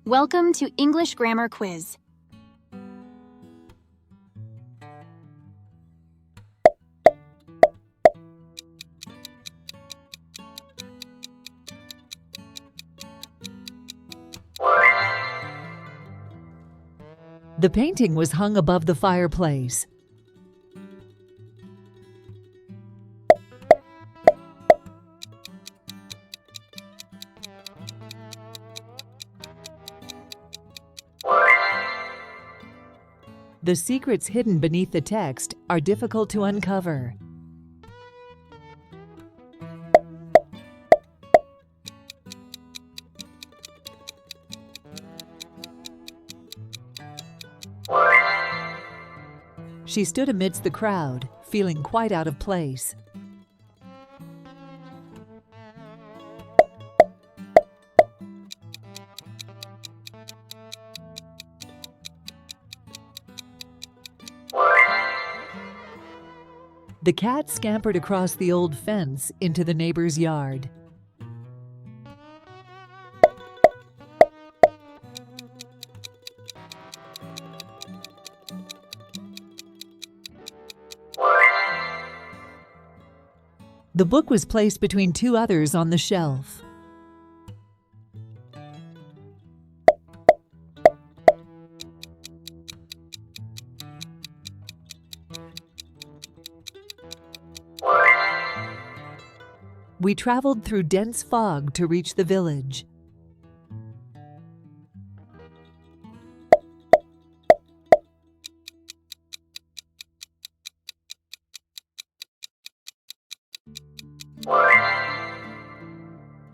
Welcome to English Grammar Quiz. The painting was hung above the fireplace. The secrets hidden beneath the text are difficult to uncover. She stood amidst the crowd, feeling quite out of place. The cat scampered across the old fence into the neighbor's yard. The book was placed between two others on the shelf. We traveled through dense fog to reach the village.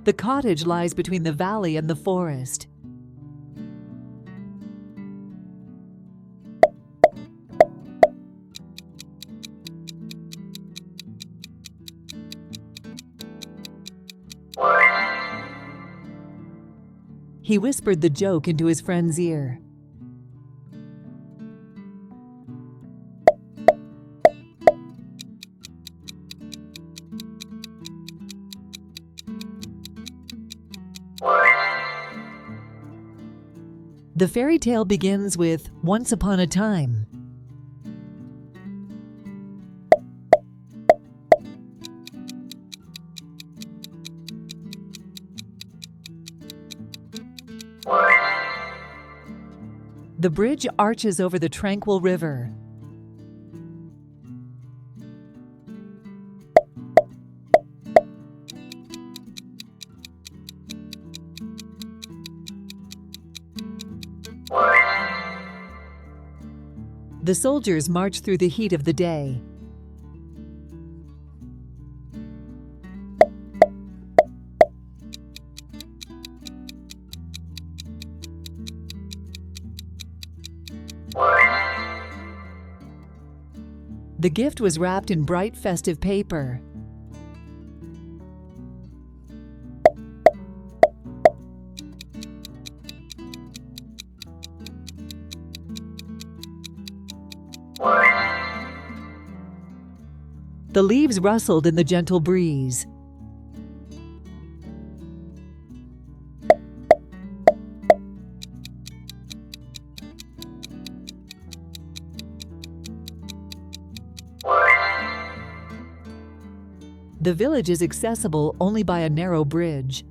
The cottage lies between the valley and the forest. He whispered the joke into his friend's ear. The fairy tale begins with "Once upon a time." The bridge arches over the tranquil river. The soldiers march through the heat of the day. The gift was wrapped in bright festive paper. The leaves rustled in the gentle breeze. The village is accessible only by a narrow bridge.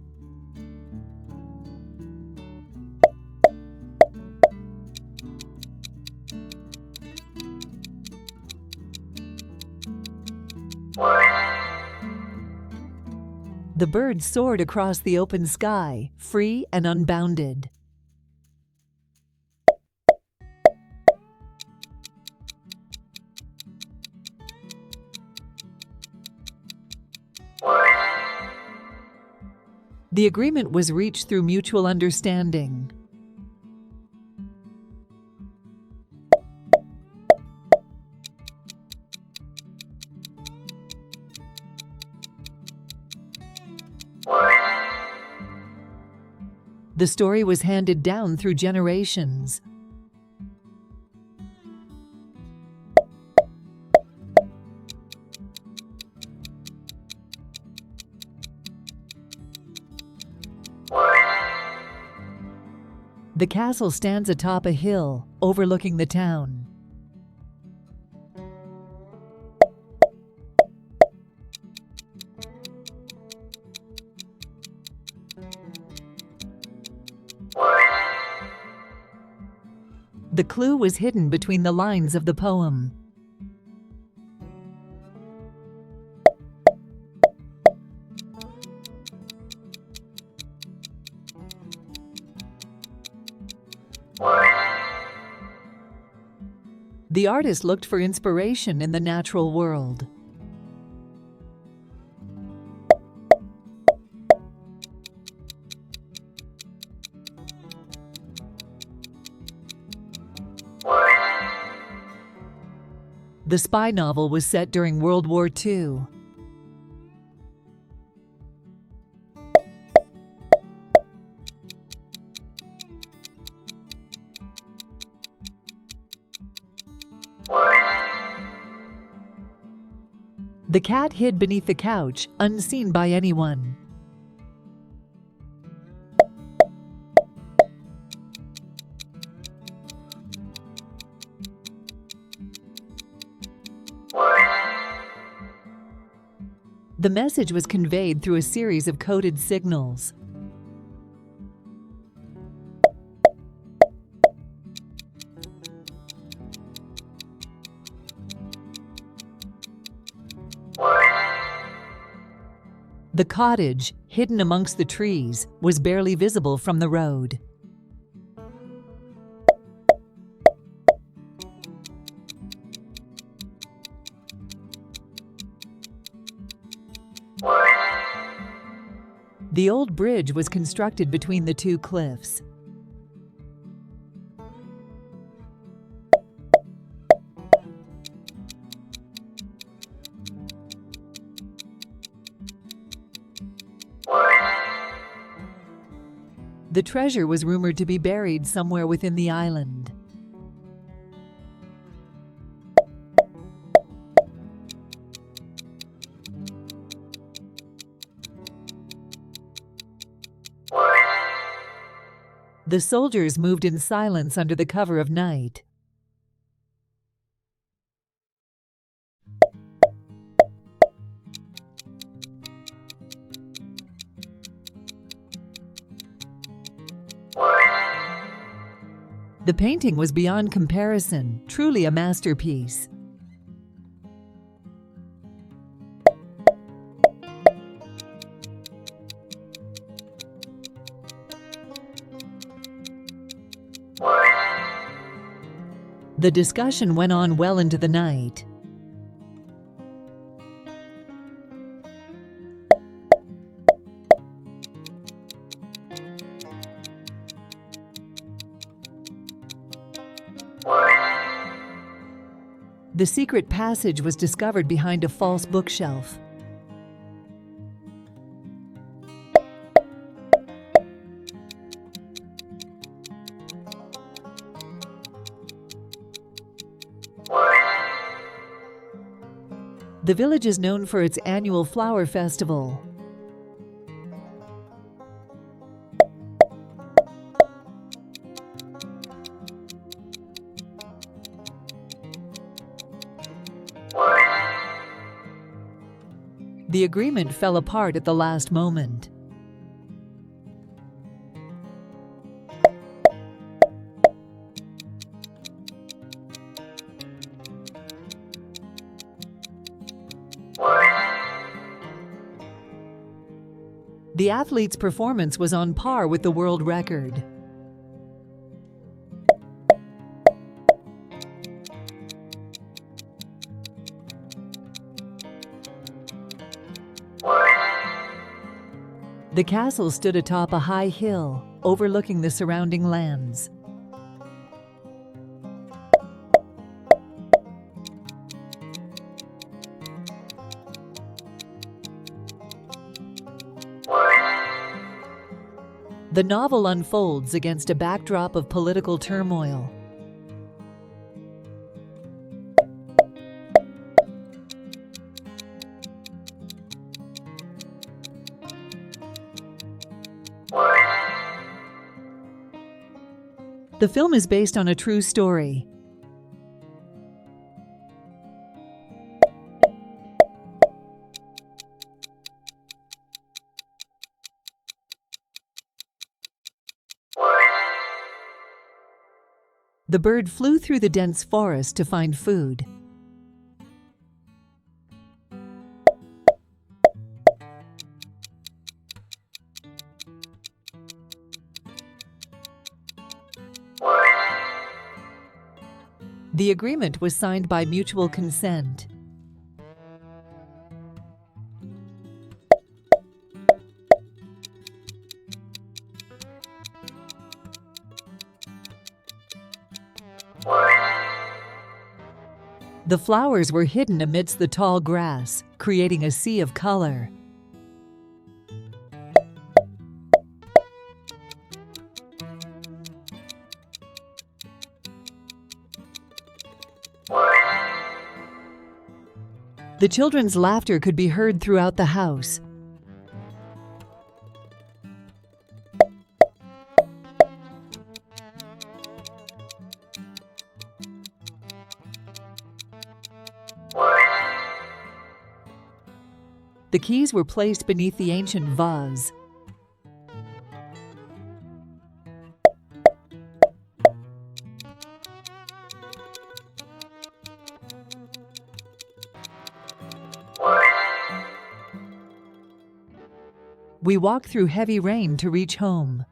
The birds soared across the open sky, free and unbounded. The agreement was reached through mutual understanding. The story was handed down through generations. The castle stands atop a hill overlooking the town. The clue was hidden between the lines of the poem. The artist looked for inspiration in the natural world. The spy novel was set during World War II. The cat hid beneath the couch, unseen by anyone. The message was conveyed through a series of coded signals. The cottage, hidden amongst the trees, was barely visible from the road. The old bridge was constructed between the two cliffs. The treasure was rumored to be buried somewhere within the island. The soldiers moved in silence under the cover of night. The painting was beyond comparison, truly a masterpiece. The discussion went on well into the night. The secret passage was discovered behind a false bookshelf. The village is known for its annual flower festival. The agreement fell apart at the last moment. The athlete's performance was on par with the world record. The castle stood atop a high hill, overlooking the surrounding lands. The novel unfolds against a backdrop of political turmoil. The film is based on a true story. The bird flew through the dense forest to find food. The agreement was signed by mutual consent. The flowers were hidden amidst the tall grass, creating a sea of color. The children's laughter could be heard throughout the house. The keys were placed beneath the ancient vase. We walked through heavy rain to reach home.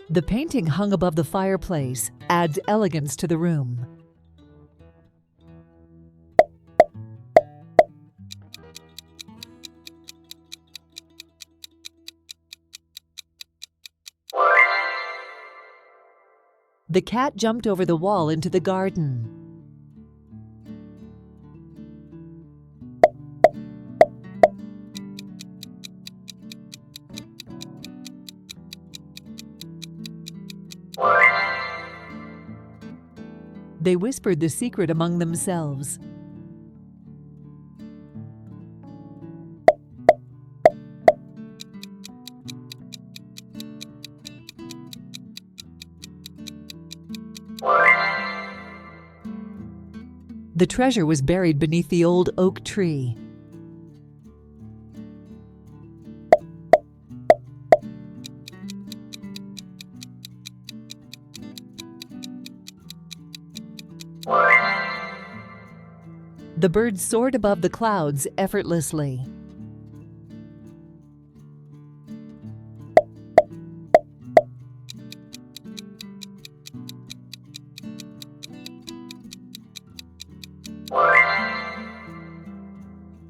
The painting hung above the fireplace adds elegance to the room. The cat jumped over the wall into the garden. They whispered the secret among themselves. The treasure was buried beneath the old oak tree. The bird soared above the clouds effortlessly.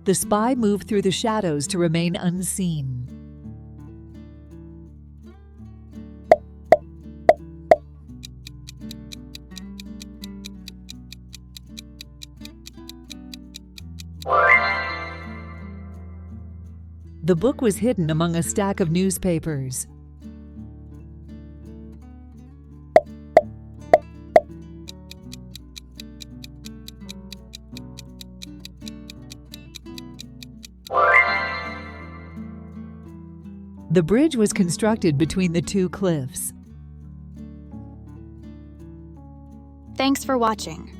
The spy moved through the shadows to remain unseen. The book was hidden among a stack of newspapers. The bridge was constructed between the two cliffs. Thanks for watching.